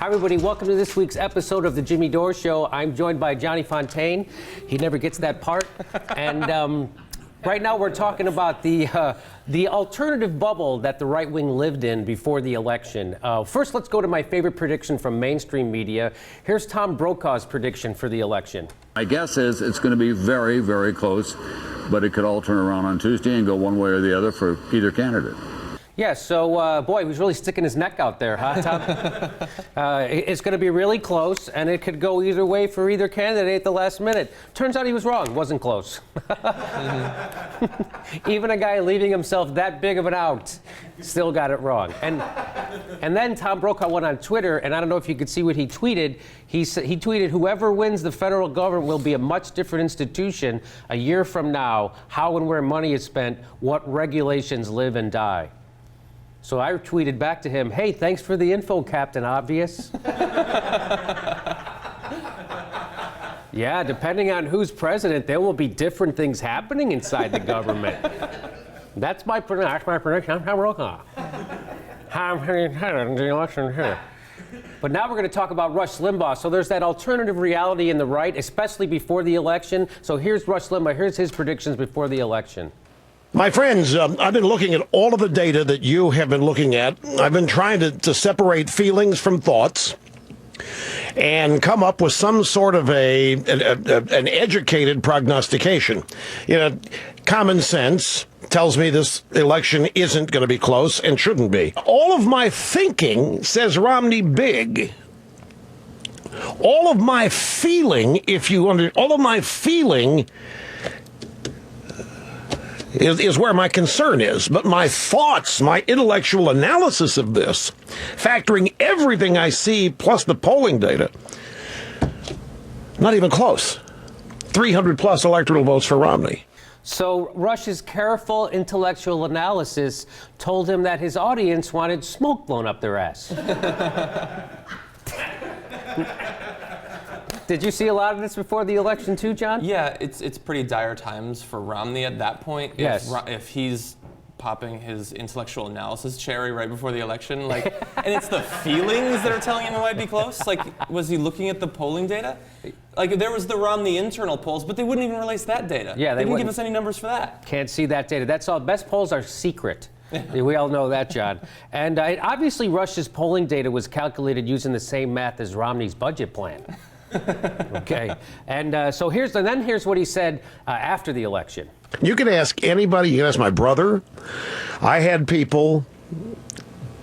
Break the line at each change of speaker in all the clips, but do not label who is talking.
Hi, everybody. Welcome to this week's episode of the Jimmy Dore Show. I'm joined by Johnny Fontaine. He never gets that part. And right now we're talking about the alternative bubble that the right wing lived in before the election. First, let's go to my favorite prediction from mainstream media. Here's Tom Brokaw's prediction for the election.
My guess is it's going to be very, very close, but it could all turn around on Tuesday and go one way or the other for either candidate.
Yeah, so, boy, he was really sticking his neck out there, huh, Tom? It's going to be really close, and it could go either way for either candidate at the last minute. Turns out he was wrong. It wasn't close. Even a guy leaving himself that big of an out still got it wrong. And then Tom Brokaw went on Twitter, and I don't know if you could see what he tweeted. He tweeted, "Whoever wins the federal government will be a much different institution a year from now. How and where money is spent, what regulations live and die." So I tweeted back to him, "Hey, thanks for the info, Captain Obvious." Yeah, depending on who's president, there will be different things happening inside the government. That's my prediction. I'm Brokaw. The election here. But now we're going to talk about Rush Limbaugh. So there's that alternative reality in the right, especially before the election. So here's Rush Limbaugh. Here's his predictions before the election.
My friends, I've been looking at all of the data that you have been looking at. I've been trying to separate feelings from thoughts and come up with some sort of an educated prognostication. You know, common sense tells me this election isn't going to be close and shouldn't be. All of my thinking says Romney big. All of my feeling, all of my feeling is where my concern is. But my thoughts, my intellectual analysis of this, factoring everything I see plus the polling data, not even close. 300 plus electoral votes for Romney.
So Rush's careful intellectual analysis told him that his audience wanted smoke blown up their ass. Did you see a lot of this before the election too, John?
Yeah, it's pretty dire times for Romney at that point.
Yes.
If he's popping his intellectual analysis cherry right before the election, like, and it's the feelings that are telling him it might be close. Like, was he looking at the polling data? Like, there was the Romney internal polls, but they wouldn't even release that data.
Yeah,
they didn't give us any numbers for that.
Can't see that data. That's all. Best polls are secret. We all know that, John. And obviously, Rush's polling data was calculated using the same math as Romney's budget plan. Okay, and so here's what he said after the election.
You can ask anybody. You can ask my brother. I had people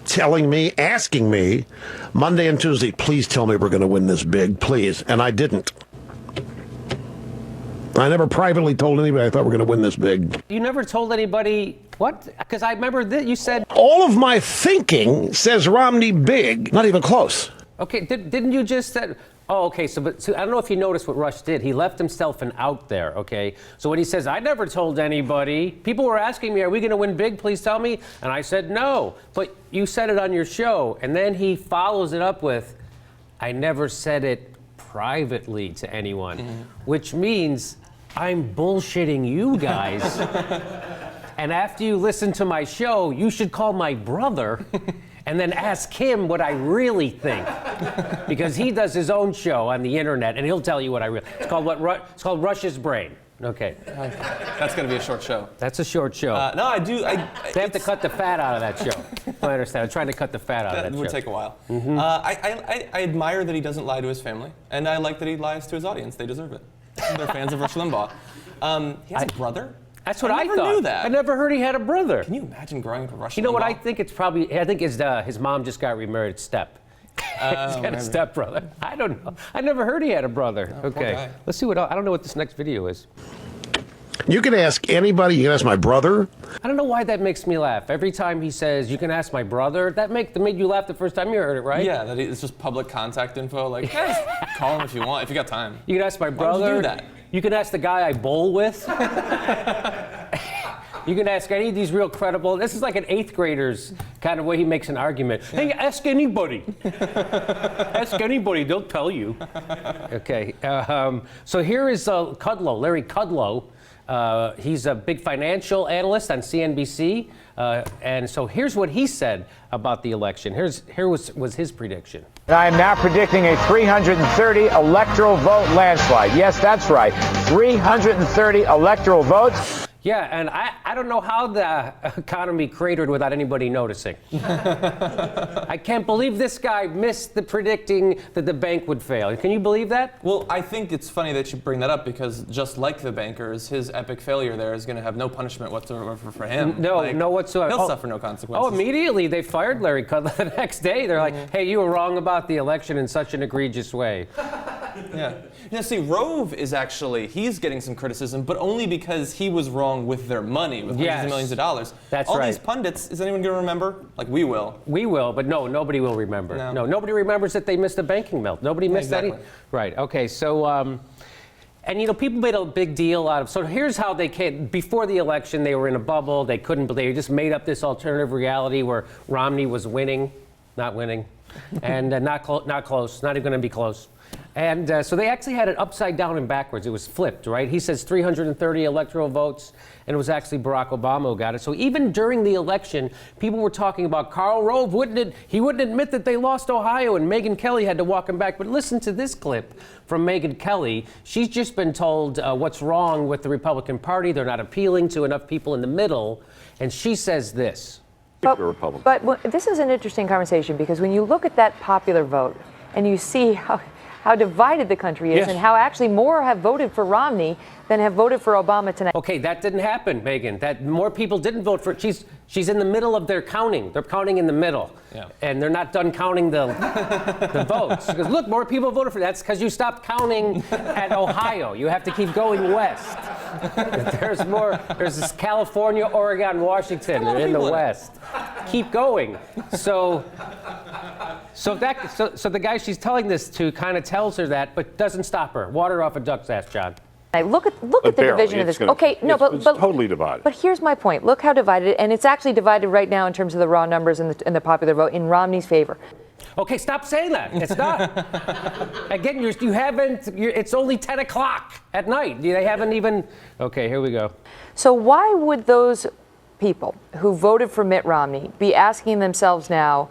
asking me Monday and Tuesday, please tell me we're going to win this big, please. And I didn't. I never privately told anybody I thought we were going to win this big.
You never told anybody what? Because I remember that you said
all of my thinking says Romney big, not even close.
Okay, didn't you just say? Oh, okay, so I don't know if you noticed what Rush did. He left himself an out there, okay? So when he says, I never told anybody, people were asking me, are we going to win big? Please tell me. And I said, no. But you said it on your show. And then he follows it up with, I never said it privately to anyone, which means I'm bullshitting you guys. And after you listen to my show, you should call my brother and then ask him what I really think, because he does his own show on the internet, and he'll tell you what I really. It's called Rush's Brain. Okay.
That's going to be a short show.
That's a short show.
No, I do.
They have to cut the fat out of that show. I understand. I'm trying to cut the fat out of that show.
That would take a while. I admire that he doesn't lie to his family, and I like that he lies to his audience. They deserve it. They're fans of Rush Limbaugh. He has a brother.
That's what I
never
thought.
knew that.
I never heard he had a brother.
Can you imagine growing up with Rush Limbaugh?
You know what I think? It's probably. I think his mom just got remarried. Step. He's got a stepbrother. I don't know. I never heard he had a brother.
Oh,
okay. Let's see what else. I don't know what this next video is.
You can ask anybody. You can ask my brother.
I don't know why that makes me laugh. Every time he says, you can ask my brother, that made you laugh the first time you heard it, right?
Yeah, that it's just public contact info. Like, call him if you want, if you got time.
You can ask my brother.
Why would you do that?
You can ask the guy I bowl with. You can ask any of these real credible. This is like an 8th grader's kind of way he makes an argument. Hey, ask anybody. Ask anybody, they'll tell you. Okay. So here is Kudlow, Larry Kudlow. He's a big financial analyst on CNBC. And so here's what he said about the election. Here was his prediction.
I am now predicting a 330 electoral vote landslide. Yes, that's right. 330 electoral votes.
Yeah, and I don't know how the economy cratered without anybody noticing. I can't believe this guy missed the predicting that the bank would fail. Can you believe that?
Well, I think it's funny that you bring that up because just like the bankers, his epic failure there is going to have no punishment whatsoever for him.
No whatsoever.
He'll suffer no consequences.
Oh, immediately they fired Larry Kudlow the next day. They're like, hey, you were wrong about the election in such an egregious way.
Yeah. See, Rove is he's getting some criticism, but only because he was wrong with their money, with hundreds of millions of dollars.
That's
all
right.
These pundits, is anyone going to remember? Like, we will.
We will, but no, nobody will remember. No, nobody remembers that they missed a banking melt. Nobody missed any. Right, okay, so, and you know, people made a big deal out of, so here's how they came, before the election, they were in a bubble, they just made up this alternative reality where Romney was winning, not winning, and not close, not even going to be close. And so they actually had it upside down and backwards. It was flipped, right? He says 330 electoral votes, and it was actually Barack Obama who got it. So even during the election, people were talking about Karl Rove. He wouldn't admit that they lost Ohio, and Meghan Kelly had to walk him back. But listen to this clip from Meghan Kelly. She's just been told what's wrong with the Republican Party. They're not appealing to enough people in the middle. And she says this.
But this is an interesting conversation because when you look at that popular vote and you see how divided the country is and how actually more have voted for Romney than have voted for Obama tonight.
Okay, that didn't happen, Meghan. That more people didn't vote for. She's in the middle of their counting. They're counting in the middle, and they're not done counting the votes. Because look, more people voted for that. That's because you stopped counting at Ohio. You have to keep going west. There's more. There's this California, Oregon, Washington. They're in the west. Keep going. So the guy she's telling this to kind of tells her that, but doesn't stop her. Water off a duck's ass, John.
Look at the division of this. Okay, no, but
totally divided.
But here's my point. Look how divided, and it's actually divided right now in terms of the raw numbers and the popular vote in Romney's favor.
Okay, stop saying that. It's not. Again, you haven't. It's only 10 o'clock at night. They haven't even. Okay, here we go.
So why would those people who voted for Mitt Romney be asking themselves now,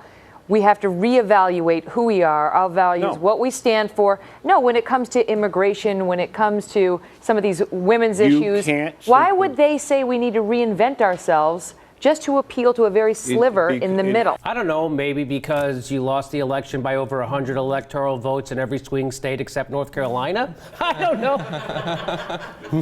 we have to reevaluate who we are, our values, what we stand for? No, when it comes to immigration, when it comes to some of these women's issues, why would they say we need to reinvent ourselves just to appeal to a very sliver in the middle?
I don't know, maybe because you lost the election by over 100 electoral votes in every swing state except North Carolina? I don't know.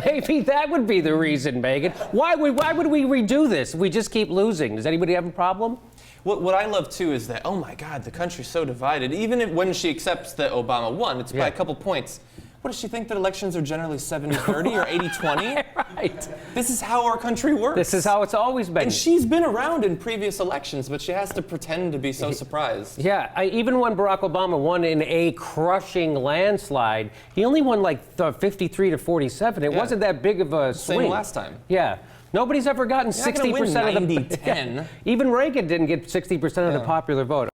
Maybe that would be the reason, Meghan. Why would we redo this if we just keep losing? Does anybody have a problem?
What I love, too, is that, oh, my God, the country's so divided. Even when she accepts that Obama won, it's by a couple points. What, does she think that elections are generally 70-30 or 80-20?
Right.
This is how our country works.
This is how it's always been.
And she's been around in previous elections, but she has to pretend to be so surprised.
Yeah, even when Barack Obama won in a crushing landslide, he only won like 53 to 47. It wasn't that big of a swing.
Same last time.
Yeah. Nobody's ever gotten 60% of the
90-10.
Even Reagan didn't get 60% of the popular vote.